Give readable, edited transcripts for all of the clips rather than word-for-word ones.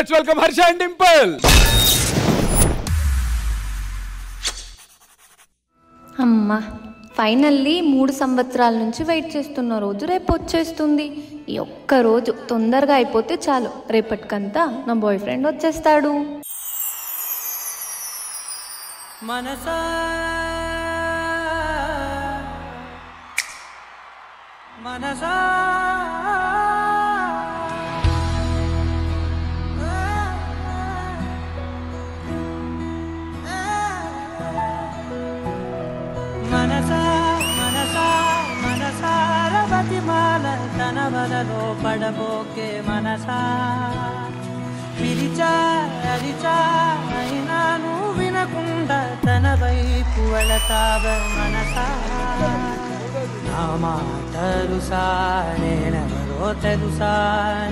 Let's welcome Harsha and Dimple. అమ్మా finally 3 సంవత్సరాల నుంచి వెయిట్ చేస్తున్న రోజు రేపు వచ్చేస్తుంది. ఈ ఒక్క రోజు తొందరగా అయిపోతే చాలు, రేపటికంతా నా బాయ్ ఫ్రెండ్ వచ్చేస్తాడు. మనసా మనసా మనసా మనసా మనసార బతిమాల తన వలలో పడబోకే మనసా పిలిచా అరిచా అయినా నువ్వు వినకుండా తన వైపు వెళతావ మనసా నా మాటలుసా నేనెవరో తెలుసా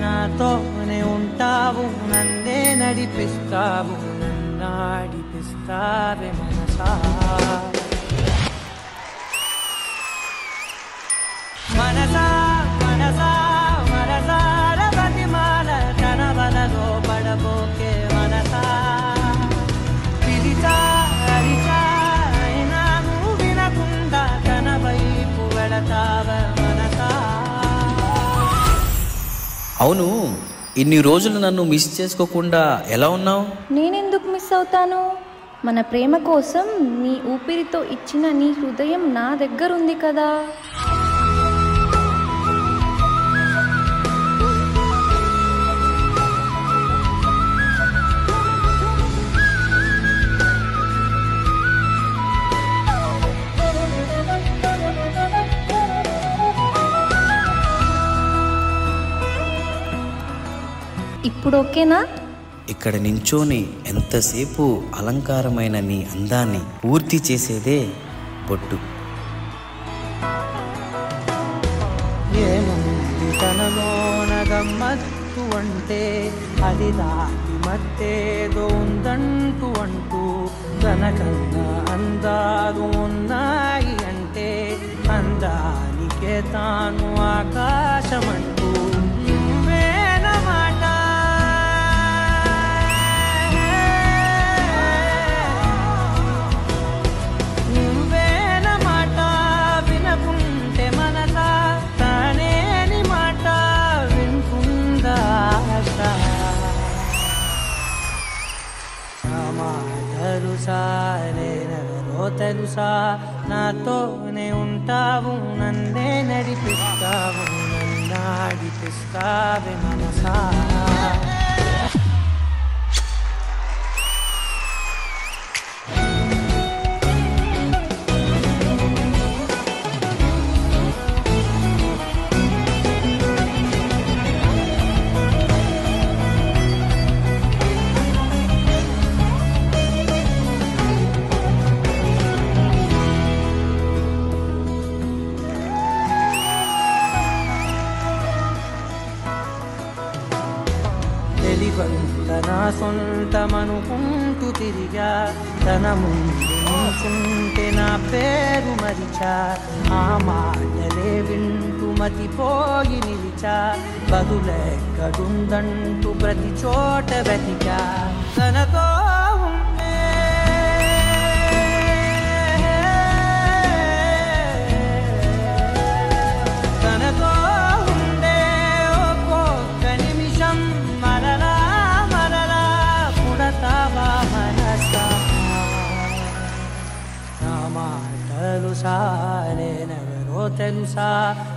నాతోనే ఉంటావు నన్నే నడిపిస్తావు నన్నాడిపిస్తావే మనసా మనసా మనసా మనసార బతిమాల తన వలలో పడబోకే మనసా పిలిచా అరిచా అయినా నువ్వు వినకుండా తన వైపు వెళతావ మనసా. అవును, ఇన్ని రోజులు నన్ను మిస్ చేసుకోకుండా ఎలా ఉన్నావు? నేనెందుకు మిస్ అవుతాను? మన ప్రేమ కోసం నీ ఊపిరితో ఇచ్చిన నీ హృదయం నా దగ్గర ఉంది కదా. ఇప్పుడు ఓకేనా? ఇక్కడ నించోని ఎంతసేపు అలంకారమైన నీ అందాన్ని పూర్తి చేసేదే బొట్టు. ఏముంది తనలోన గమ్మత్తు అంటే అది దాటి మత్తేదో ఉందంటూ అంటూ తనకన్నా అందాలు ఉన్నాయి అంటే అందానికే తాను ఆకాశమంటూ మాట నువ్వేన మాట వినకుంటే మనసా తానేని మాట వినుకుందా తెలుసా నేనెవరో తెలుసా నాతోనే ఉంటావు నన్నే నడిపిస్తావు నన్నాడిపిస్తావే మనసా. తన సొంతమనుకుంటూ తిరిగా తన ముందు నుంచుంటే నా పేరు మరిచా ఆ మాటలే వింటూ మతిపోయి నిలిచా బదులెక్కడుందంటూ ప్రతి చోట వెతికా తనతో తెలుసా నేనెవరో తెలుసా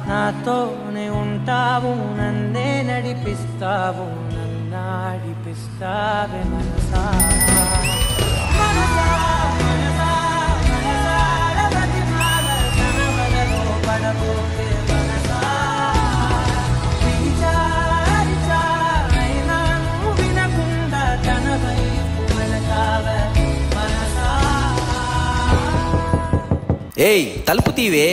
నాతోనే ఉంటావు నన్నే నడిపిస్తావు నన్నాడిపిస్తావే మనసా. మనసా మనసా మనసార బతిమాల తన వలలో పడబోకే మనసా పిలిచా అరిచా అయినా నువ్వు వినకుండా తన వైపు వెళతావే మనసా. ఏయ్ తలుపు తీవే,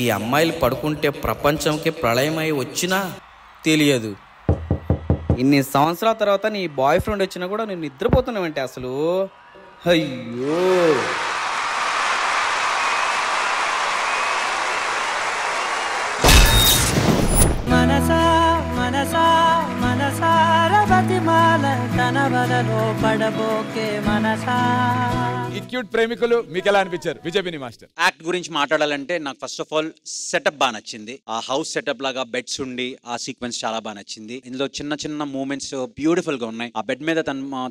ఈ అమ్మాయిలు పడుకుంటే ప్రపంచంకి ప్రళయమై వచ్చినా తెలియదు. ఇన్ని సంవత్సరాల తర్వాత నీ బాయ్ ఫ్రెండ్ వచ్చినా కూడా నేను నిద్రపోతున్నావంటే అసలు అయ్యో. మనసా మనసా మనసార బతిమాల తన వలలో పడబోకే మనసా. ఈ క్యూట్ ప్రేమికులు మీకు ఎలా అనిపించారు విజయ్ మాస్టర్? యాక్ట్ గురించి మాట్లాడాలంటే నాకు ఫస్ట్ ఆఫ్ ఆల్ సెటప్ బాగా నచ్చింది. ఆ హౌస్ సెటప్ లాగా బెడ్స్ ఉండి ఆ సీక్వెన్స్ చాలా బాగా నచ్చింది. ఇందులో చిన్న చిన్న మూమెంట్స్ బ్యూటిఫుల్ గా ఉన్నాయి. ఆ బెడ్ మీద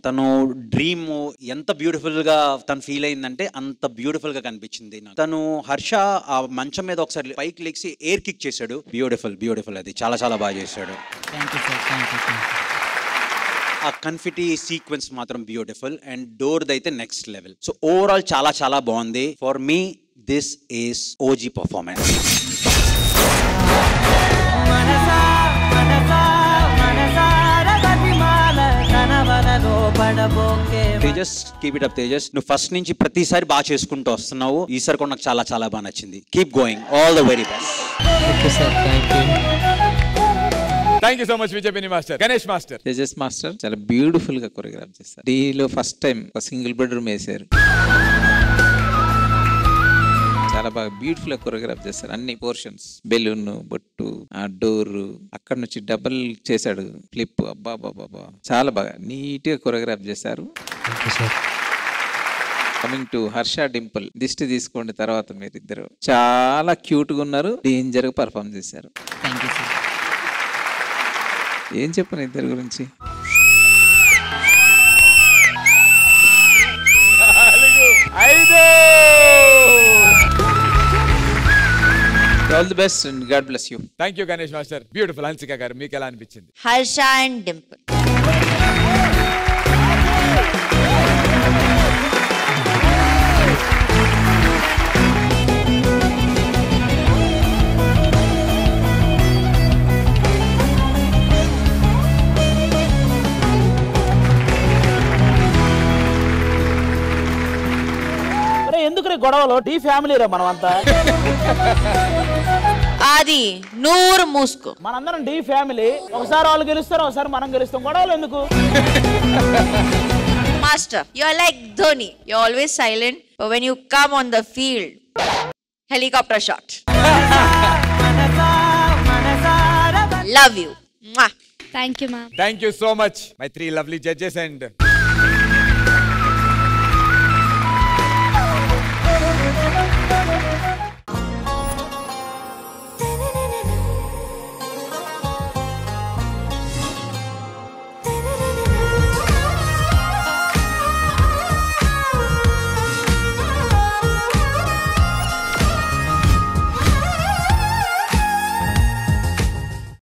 తను డ్రీమ్ ఎంత బ్యూటిఫుల్ గా తను ఫీల్ అయిందంటే అంత బ్యూటిఫుల్ గా కనిపించింది. తను హర్ష ఆ మంచం మీద ఒకసారి పైకి లెక్సి ఎయిర్ కిక్ చేశాడు. బ్యూటిఫుల్ అది చాలా చాలా బాగా చేశాడు. ఆ కన్ఫిటీ సీక్వెన్స్ మాత్రం బ్యూటిఫుల్ అండ్ డోర్ దైతే నెక్స్ట్ లెవెల్. సో ఓవరాల్ చాలా చాలా బాగుంది. For me this is OG performance. Tejas, keep it up Tejas. నువ్వు ఫస్ట్ నుంచి ప్రతిసారి బాగా చేసుకుంటూ వస్తున్నావు. ఈసారి కూడా నాకు చాలా చాలా బాగా నచ్చింది. Keep going. All the very best. Thank you so much Vijay master. Ganesh master. Tejas master చాలా బ్యూటిఫుల్ గా కొరియోగ్రాఫ్ చేస్తారు. డీలో ఫస్ట్ టైం ఒక సింగిల్ బెడ్రూమ్ వేసారు. చాలా బాగా బ్యూటిఫుల్ గా కొరియోగ్రాఫ్ చేస్తారు. అన్ని పోర్షన్స్, బెలూన్, బొట్టు, ఆ డోర్, అక్కడ నుంచి డబుల్ చేశాడు ఫ్లిప్. అబ్బా బాబా చాలా బాగా నీట్ గా కొరియోగ్రాఫ్ చేశారు. కమింగ్ టు హర్ష, డింపుల్, దిష్టి తీసుకోండి తర్వాత మీరిద్దరు చాలా క్యూట్ గా ఉన్నారు. డేంజర్ గా పర్ఫామ్ చేశారు. ఏం చెప్పను ఇద్దరి గురించి. All the best and God bless you. Thank you Ganesh master. Beautiful. Hansika గారు మీకు ఎలా అనిపించింది? హర్ష అండ్ డింపుల్. ఎందుకు గొడవలో టీ ఫ్యామిలీ రా మనం అంతా. అది నూరు మూసుకో. మనందరం టీ ఫ్యామిలీ. ఒకసారి వాళ్ళు గెలుస్తారు, ఒకసారి మనం గెలుస్తాం. గొడవలు ఎందుకు? Master, you are like Dhoni. You're always silent, but when you come on the field, helicopter shot. Love you. Mwah. Thank you, ma'am. Thank you so much, my three lovely judges and